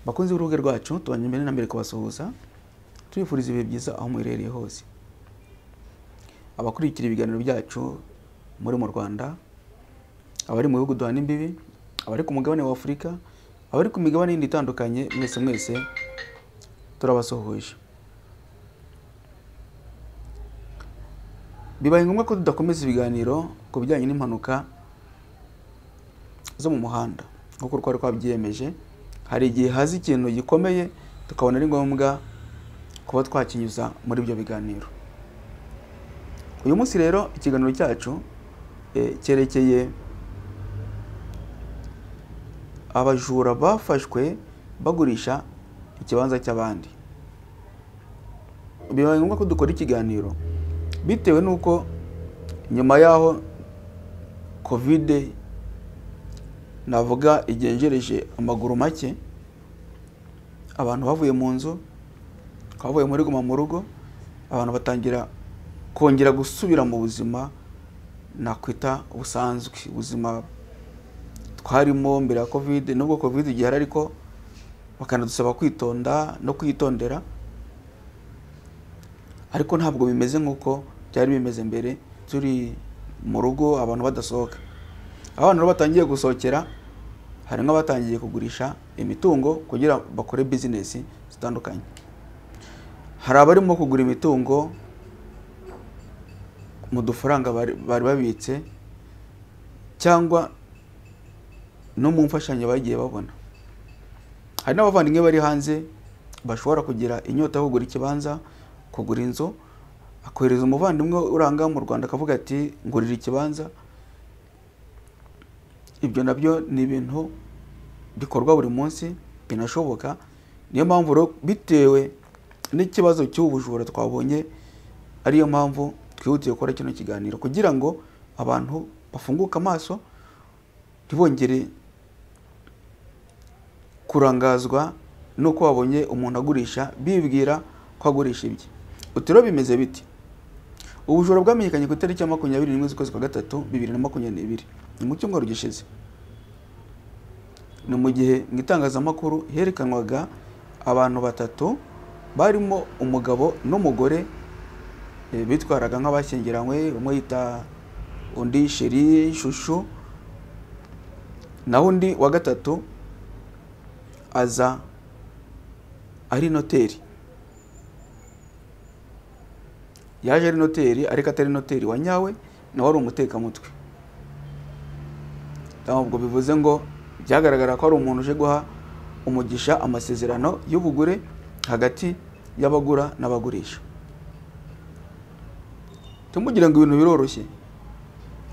Bakunzi b'urubuga rwacu tubanye mbere na mbere kubasuhuza tubifuriza ibihe byiza aho muherereye hose. Abakurikira ibiganiro byacu muri mu Rwanda, abari mu bihugu duhana imbibi, abari ku mugabane wa Afurika, abari ku migabane yindi itandukanye, mwese turabasuhuje. Bibaye ngombwa ko tudakomeza ibiganiro ku bijyanye n'impanuka zo mu muhanda nk'uko twari twabyiyemeje. Hari igihe hazi ikintu gikomeye tukabona ari ngombwa kuba twakinyuza muri ibyo biganiro. Uyu munsi rero ikiganiro cyacu cyerekeye abajura bafashwe bagurisha ikibanza cy'abandi. Bibaye ngombwa ko dukora ikiganiro bitewe nuko nyuma yaho COVID navuga igenjereje amaguru make, abantu bavuye mu nzu, bavuye muri guma mu rugo, abantu batangira kongera gusubira mu buzima nakwita ubusanzwe, ubuzima twarimo mbere ya COVID. Nubwo COVID igihari ariko bakanadusaba kwitonda no kwitondera, ariko ntabwo bimeze nk'uko byari bimeze mbere turi mu rugo abantu badasohoka. Abantu batangiye gusohokera, hari nk'abatangiye kugurisha imitungo kugira bakore business zitandukanye. Hari abarimo kugura imitungo mu dufaranga bari babitse cyangwa no mu mfashanyo bagiye babona. Hari n'abavandimwe bari hanze bashobora kugira inyota yo kugura ikibanza, kugura inzu, akohereza umuvandimwe uranga mu Rwanda akavuga ati ngurira ikibanza. Ibyo nabyo ni ibintu bikorwa buri munsi, binashoboka. Niyo mpamvu rero bitewe n'ikibazo cy'ubujura twabonye, ariyo mpamvu twihutiye gukora kino kiganiro kugira ngo abantu bafunguke amaso, ntibongere kurangazwa nuko babonye umuntu agurisha bibwira ko agurisha ibye. Utiro bimeze biti. Ubujura bwamenyekanye ku itariki ya 21 z'ukwezi kwa gatatu 2022 mu cyumweru gishize. Ni mu gihe mu itangazamakuru herekanwaga abantu batatu barimo umugabo n'umugore bitwaraga nk'abashyingiranywe, umwe yita undi sheri shushu, naho undi wa gatatu aza ari noteri. Yaje ari noteri ariko atari noteri wa nyawe, nawe ari umutekamutwe. Ubwo bivuze ngo byagaragara ko ari umuntu uje guha umugisha amasezerano y'ubugure hagati y'abagura n'abagurisha. Tumugira ngo ibintu biroroshye.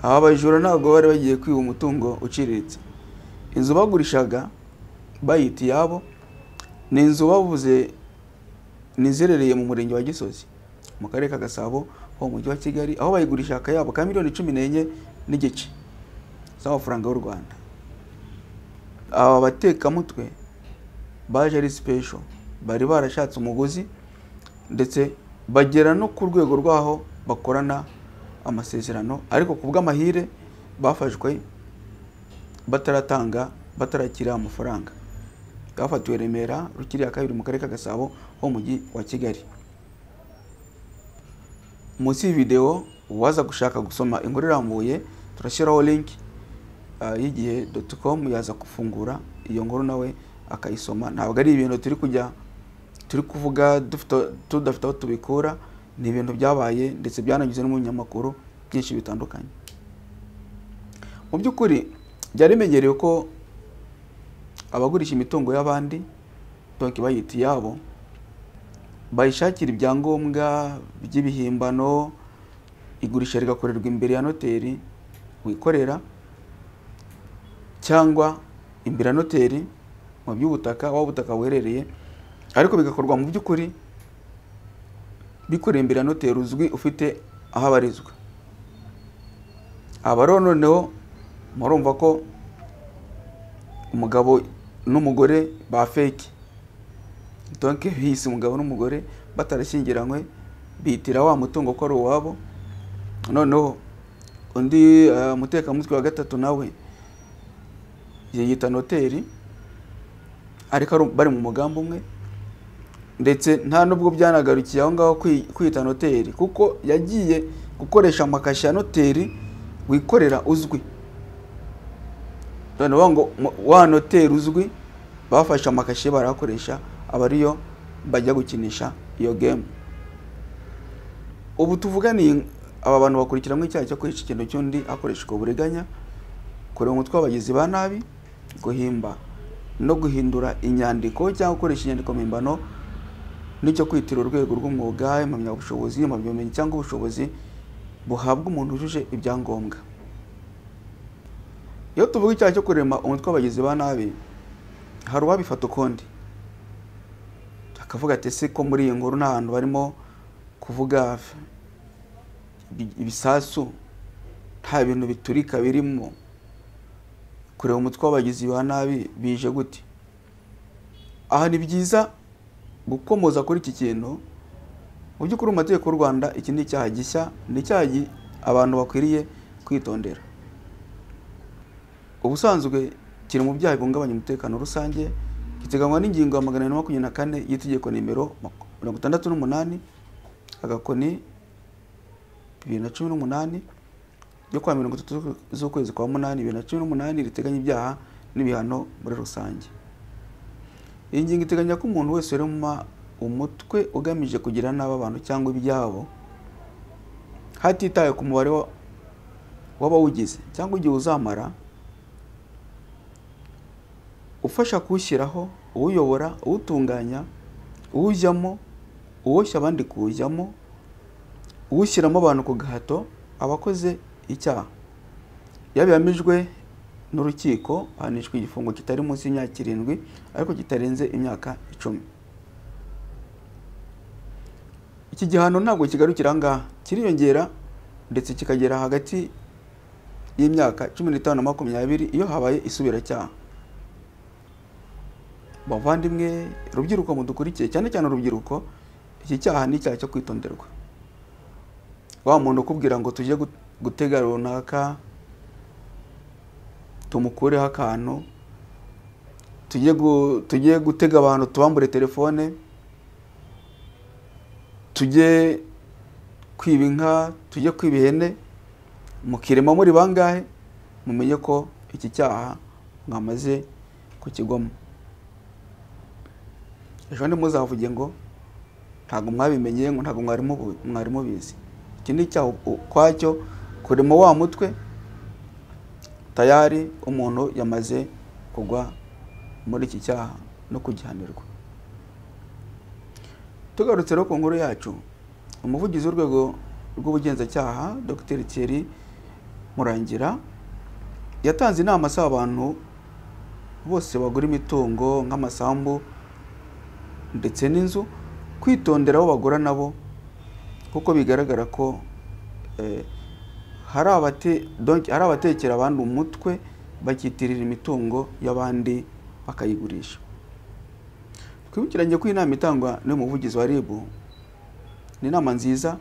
Aba bajura ntabwo bari bagiye kwiba umutungo uciriritse. Inzu bagurishaga bayita yabo, ni inzu bavuze nizerereye mu murenge wa Gisozi mu karere ka Gasabo ho mu mujyi wa Kigali, aho bayigurisha akayabo ka miliyoni 14 n'igice z'amafaranga y'u Rwanda. Aba batekamutwe baje ari special, bari barashatse umuguzi ndetse bagera no ku rwego rwaho bakorana amasezerano, ariko kubw'amahire bafashwe batarakira amafaranga. Bafatiwe Remera, Rukiri ya kabiri mu karere ka Gasabo ho mu mujyi wa Kigali. Munsi video waza gushaka gusoma inkuru irambuye turashyiraho link y'igihe.com, yaza gufungura iyo nkuru nawe akayisoma. Ntabwo ari ibintu turi kuvuga tudafite aho tubikura, ni ibintu byabaye ndetse byananyuze no mu nyamakuru byinshi bitandukanye. Mu by'ukuri byari bimenyerewe ko abagurisha imitungo y'abandi, donc bayita yabo, bayishakira ibyangombwa by'ibihimbano, igurisha rigakorerwa imbere ya noteri wikorera cyangwa imbere ya noteri mu by'ubutaka aho ubutaka buherereye, ariko bigakorwa mu by'ukuri bikoreye imbere ya noteri uzwi ufite aho abarizwa. Aba noneho murumva ko umugabo n'umugore ba fake, donc bise umugabo n'umugore batarashyingiranywe, bitira wa mutungo ko ari uwabo. Noneho undi mutekamutwe wa gatatu nawe yiyita noteri, ariko bari mu mugambi umwe, ndetse nta nubwo byanagarukiye aho ngaho kwita noteri, kuko yagiye gukoresha amakashi ya noteri wikorera uzwi. Noneho ngo wa noteri uzwi bafashe amakashi barakoresha, aba ariyo bajya gukinisha iyo game. Ubu tuvuga ni aba bantu bakurikiranwe icyaha cyo kwica ikintu cy'undi akoreshwa uburiganya, kureba umutwe w'abagizi ba nabi, guhimba no guhindura inyandiko cyangwa gukoresha inyandiko mpimbano, n'icyo kwitira urwego rw'umwuga, impamyabushobozi, impamyabumenyi cyangwa ubushobozi buhabwa umuntu ujuje ibyangombwa. Iyo tuvuga icyaha cyo kurema umutwe w'abagizi ba nabi, hari uwabifata ukundi akavuga ati ese ko muri iyi nkuru nta hantu barimo kuvuga ibisasu, nta bintu biturika birimo, kureba umutwe w'abagizi ba nabi bije gute? Aha ni byiza gukomoza kuri iki kintu. Mu by'ukuri mu mategeko y'u Rwanda iki ni icyaha gishya, ni icyaha abantu bakwiriye kwitondera. Ubusanzwe kiri mu byaha bihungabanya umutekano rusange, giteganywa n'ingingo ya 124 y'itegeko nimero 68 agakoni 2018 ryo kwa 30 z'ukwezi kwa 8 2018 riteganya ibyaha n'ibihano muri rusange. Iyi ngingo iteganya ko umuntu wese urema umutwe ugamije kugira nabi abantu cyangwa ibyabo, hatitaye ku mubare w'abawugize cyangwa igihe uzamara, ufasha kuwushyiraho, uwuyobora, uwutunganya, uwujyamo, uwoshya abandi kuwujyamo, uwushyiramo abantu ku gahato, abakoze icyaha yabihamijwe n'urukiko ahanishwa igifungo kitari munsi y'imyaka 7 ariko kitarenze imyaka 10. Iki gihano ntabwo kigarukira ngaha, kiriyongera ndetse kikagera hagati y'imyaka 15 na 20 iyo habaye isubiracyaha. Bavandimwe, rubyiruko mudukurikiye, cyane cyane urubyiruko, iki cyaha ni icyaha cyo kwitonderwa. Wa muntu ukubwira ngo tujye gutega runaka, tumukureho akantu, tujye gutega abantu tubambure telefone, tujye kwiba inka, tujye kwiba ihene, mukirema muri bangahe, mumenye ko iki cyaha mwamaze kukigwamo. Ejo ndi muzavuge ngo ntago mwabimenye, ngo ntago mwarimo bizi. Iki ni icyaha kwacyo, kurema wa mutwe tayari umuntu yamaze kugwa muri iki cyaha no kugihanirwa. Tugarutse rero ku nkuru yacu, umuvugizi w'urwego rw'ubugenzacyaha Dr. Thierry Murangira yatanze inama asaba abantu bose bagura imitungo nk'amasambu ndetse n'inzu kwitondera abo bagura nabo, kuko bigaragara ko hari abatekera abandi umutwe bakitirira imitungo y'abandi bakayigurisha. Twibukiranye ko inama itangwa n'umuvugizi wa RIB ni inama nziza,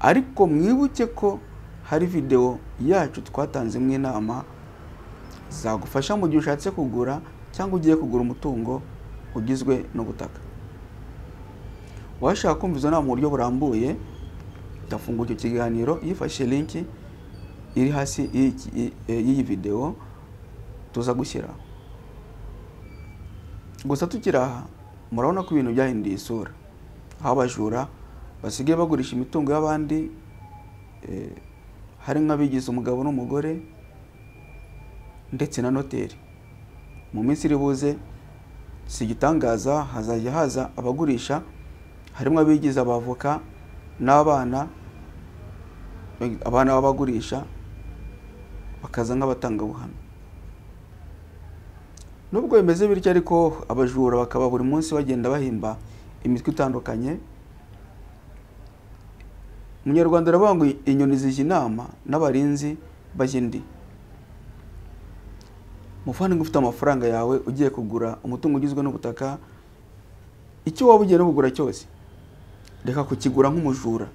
ariko mwibuke ko hari video yacu twatanze mu inama zagufasha mu gihe ushatse kugura cyangwa ugiye kugura umutungo ugizwe n'ubutaka. Washaka kumva izo nama mu buryo burambuye, ndafungura icyo kiganiro yifashe link iri hasi y'iyi video tuza gushyira. Gusa tukiraha, murabona ko ibintu byahinduye isura, aho abajura basigaye bagurisha imitungo y'abandi, hari nk'abigize umugabo n'umugore ndetse na noteri. Mu minsi iri buze si igitangaza, hazajya haza abagurisha, harimo abigize abavoka n'abana b'abagurisha bakaza nk'abatangabuhamya. Nubwo bimeze bityo ariko abajura bakaba buri munsi bagenda bahimba imitwe itandukanye. Umunyarwanda aravuga ngo inyoni zijya inama n'abarinzi bajya indi. Muvandimwe ufite amafaranga yawe ugiye kugura umutungo ugizwe n'ubutaka, icyo waba ugiye no kugura cyose, reka kukigura nk'umujura.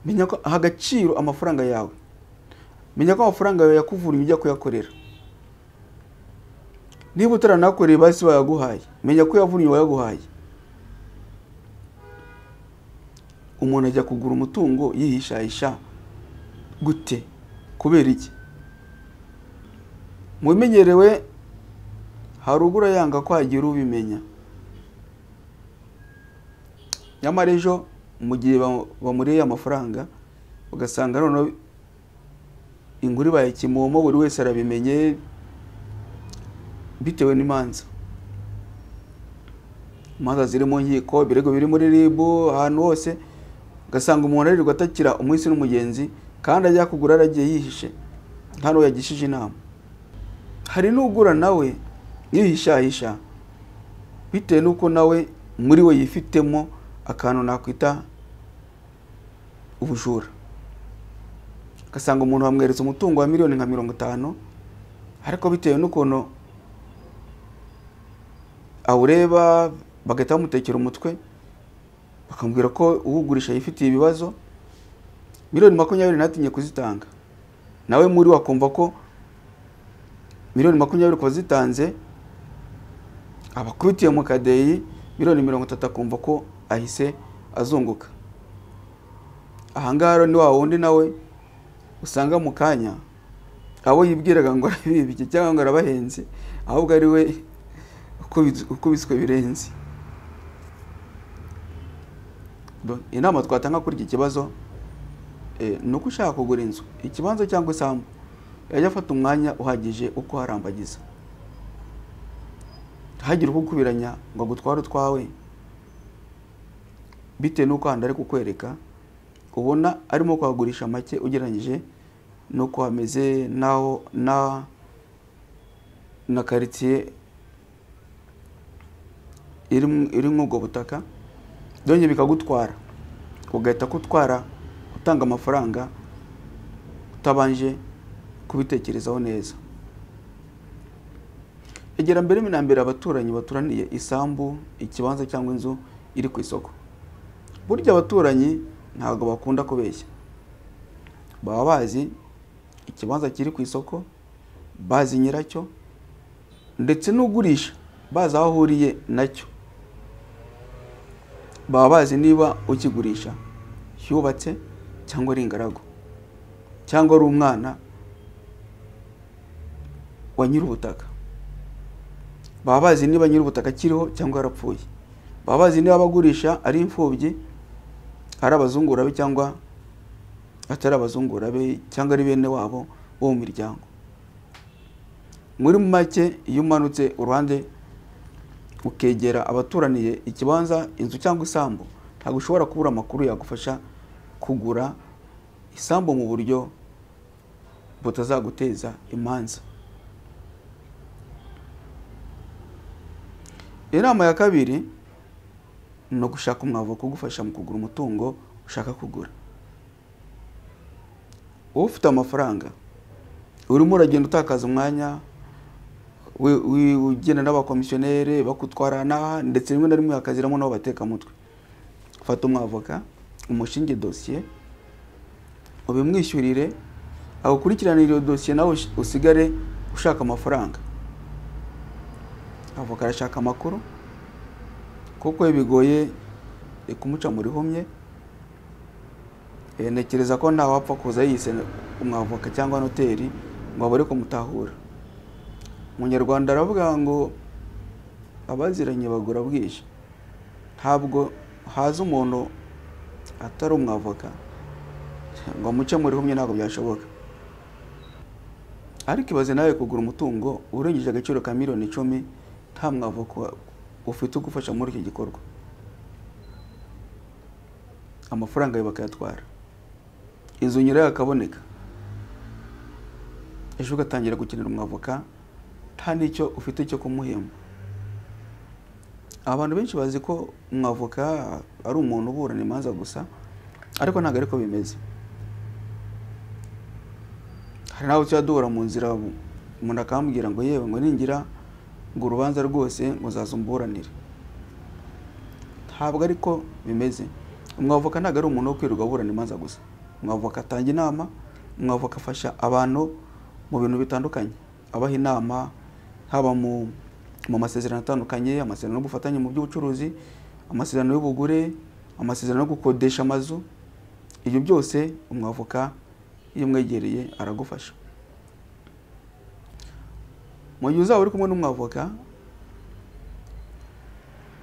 Menya ko agaciro amafaranga yawe, menya ko amafaranga yawe yakuvura ujya kuyakorera. niba utaranakoreye basi bayaguhaye, menya ko yavunnye wayaguhaye. Umuntu ajya kugura umutungo yihishahisha gute? Kubera iki? Mubimenyerewe harugura yanga kwagira ubimenya. Nyamara ejo mu gihe bamuriye amafaranga ugasanga none inguri bayikimomo buri wese arabimenye bitewe n'imanza. Imanza ziri mu nkiko, birego biri muri ribu, ahantu hose ugasanga umuntu aririrwa atakira umuhisi n'umugenzi kandi ajya kugura aragiye yihishe nta n'uwo yagishije inama. Hari n'ugura nawe yihishahisha bitewe n'uko nawe muri we yifitemo akantu nakwita ubujura. Ugasanga umuntu bamweretse umutungo wa miliyoni nka 50 ariko bitewe n'ukuntu awureba bagahita bamutekera umutwe bakambwira ko uwugurisha yifitiye ibibazo, miliyoni 20 natinye kuzitanga. Nawe muri wakumva ko miliyoni 20 ko zitanze abakubitiye mu kadeyi miliyoni 30 akumva ko ahise azunguka. Ahangaha ni wa wundi nawe usanga mu kanya abo yibwiraga ngo arabibike cyangwa ngo arabahenze ahubwo ari we ukubiswe birenze. Inama twatanga kuri iki kibazo nuko ushaka kugura inzu, ikibanza cyangwa isambu yajya afata umwanya uhagije uko harambagiza. Hagira uko kubiranya ngo gutwara utwawe bite nuko handi ari kukwereka ubona arimo kwagurisha make ugereranyije nuko hameze naho na quartier iri nk'ubwo butaka. Donye bikagutwara ugahita kutwara utanga amafaranga utabanje kubitekerezaho neza. Egera mbere minambere abaturanyi baturaniye isambu, ikibanza cyangwa inzu iri ku isoko. Burya abaturanyi ntago bakunda kubeshya. Baba bazi ikibanza kiri ku isoko, bazi nyiracyo ndetse n'ugurisha bazi aho ahuriye nacyo. Baba bazi niba ukigurisha yubatse cyangwa ari ingaragu cyangwa ari umwana wa nyir'ubutaka. Baba bazi niba nyir'ubutaka kiriho cyangwa yarapfuye. Baba bazi niba abagurisha ari imfubyi, ari abazungura be cyangwa atari abazungura be cyangwa ari bene wabo bo mu miryango. Muri make iyo umanutse uruhande ukegera abaturaniye ikibanza, inzu cyangwa isambu, ntabwo ushobora kubura amakuru yagufasha kugura isambu mu buryo butazaguteza imanza. Inama ya kabiri no gushaka umwavoka kugufasha mu kugura umutungo ushaka kugura. Ufite amafaranga urimo uragenda utakaza umwanya ugenda n'abakomisiyonere bakutwarana ndetse rimwe na rimwe hakaziramo nabo bateka mutwe. Fata umwavoka umushinge dossier ubimwishyurire agukurikirana iyo dossier nawe usigare ushaka amafaranga. Avoka arashaka amakuru kuko bigoye kumuca muri humye. Nekereza ko nta wapfa kuza yise umwavoka cyangwa noteri ngo abare kumutahura. Umunyarwanda aravuga ngo abaziranye bagura bwije. Ntabwo haza umuntu atari umwavoka ngo amuce muri humye, ntabwo byashoboka. Ariko ibaze nawe kugura umutungo urengeje agaciro ka miliyoni 10 nta mwavoka ufite ugufasha muri iki gikorwa. Amafaranga ye bakayatwara, inzu nyirayo akaboneka, ejo ugatangira gukenera umwavoka nta n'icyo ufite cyo kumuhemba. Abantu benshi bazi ko umwavoka ari umuntu uburana imanza gusa, ariko ntabwo ariko bimeze. Hari nawe cyadura mu nzira umuntu akambwira ngo yewe ngo ningira ngo urubanza rwose ngo zazumburanire. Ntabwo ariko bimeze. Umwavoka ntabwo ari umuntu wo kwirirwa aburana imanza gusa. Umwavoka atanga inama, umwavoka afasha abantu mu bintu bitandukanye, abaha inama haba mu mu masezerano atandukanye, amasezerano y'ubufatanye mu by'ubucuruzi, amasezerano y'ubugure, amasezerano yo gukodesha amazu. Ibyo byose umwavoka iyo umwegereye aragufasha. Mu gihe uzaba uri kumwe n'umwavoka,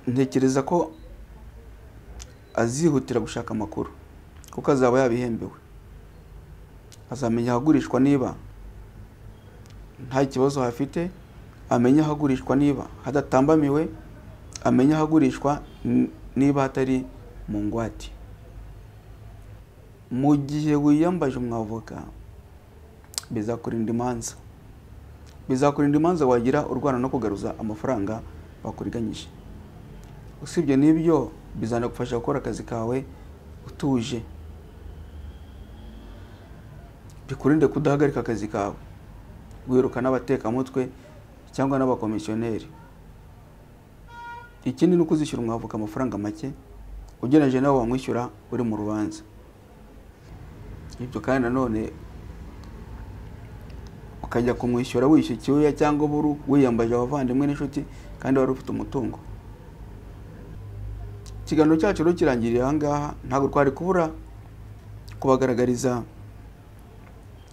ntekereza ko azihutira gushaka amakuru kuko azaba yabihembewe. Azamenya ahagurishwa niba nta kibazo hafite, amenya ahagurishwa niba hadatambamiwe, amenya ahagurishwa niba hatari mu ngwate. Mu gihe wiyambaje umwavoka, bizakurinda imanza. Bizakurinda imanza wagira urwana no kugaruza amafaranga bakuriganyije. Usibye n'ibyo, bizanagufasha gukora akazi kawe utuje. Bikurinde kudahagarika akazi kawe wiruka n'abateka mutwe cyangwa n'abakomisiyoneri. Ikindi ni ukuzishyura umwavoka amafaranga make ugereranije nawe wamwishyura uri mu rubanza. Ibyo kandi nanone ukajya kumwishyura wishyuye icyuya cyangwa buru wiyambaje abavandimwe n'inshuti kandi wari ufite umutungo. Ikiganiro cyacu rero kirangiriye aha ngaha. Ntabwo twari kubura kubagaragariza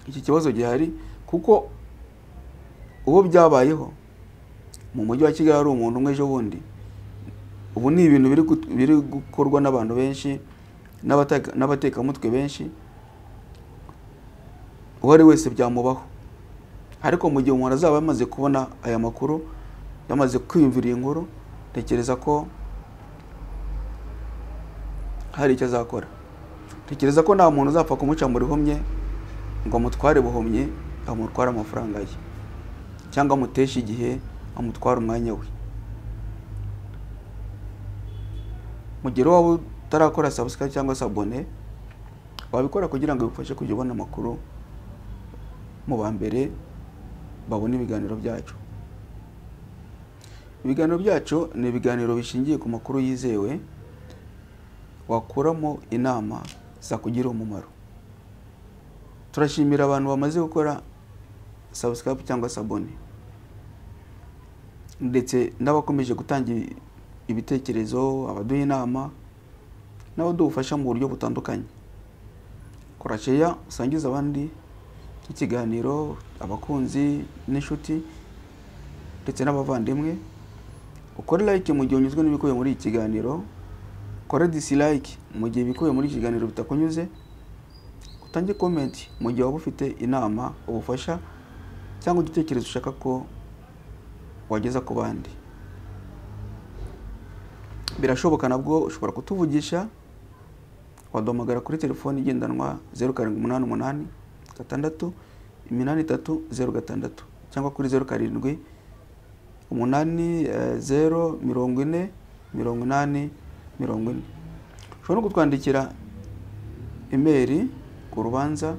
iki kibazo gihari kuko uwo byabayeho mu mujyi wa Kigali ari umuntu umwe ejo bundi. Ubu ni ibintu biri gukorwa n'abantu benshi n'abateka mutwe benshi. Uwo ari wese byamubaho, ariko mu gihe umuntu azaba yamaze kubona aya makuru, yamaze kwiyumvira iyi nkuru, tekereza ko hari icyo azakora. Tekereza ko nta muntu uzapfa kumuca mu rihumye ngo amutware buhumye, amutware amafaranga ye cyangwa amuteshe igihe, amutware umwanya we. Mu gihe waba utarakora subscribe cyangwa se abone, wabikora kugira ngo bifashe kujya ubona amakuru mu ba mbere babona ibiganiro byacu. Ibiganiro byacu ni ibiganiro bishingiye ku makuru yizewe, wakuramo inama zakugirira umumaro. Turashimira abantu bamaze gukora subscribe cyangwa se abone, ndetse n'abakomeje gutanga ibitekerezo, abaduha inama n'abadufasha mu buryo butandukanye. Kora share, usangiza abandi ikiganiro, abakunzi n'inshuti ndetse n'abavandimwe. Ukore like mu gihe unyuzwe n'ibikubiye muri iki kiganiro, ukore dislike mu gihe ibikubiye muri iki kiganiro bitakunyuze, utange comment mu gihe waba ufite inama, ubufasha cyangwa igitekerezo ushaka ko wageza ku bandi. Birashoboka nabwo ushobora kutuvugisha, waduhamagara kuri telefoni igendanwa 0788 683 cyangwa kuri 07 80 40 80 40. Ushobora no kutwandikira email ku rubanza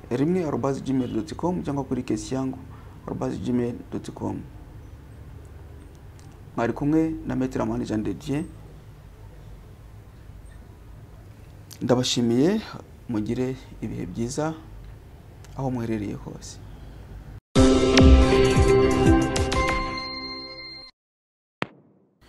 rimwe@gmail.com cyangwa kuri kesyangu@gmail.com. Mwari kumwe na Maître Jean de Dieu. Ndabashimiye, mugire ibihe byiza aho muherereye hose.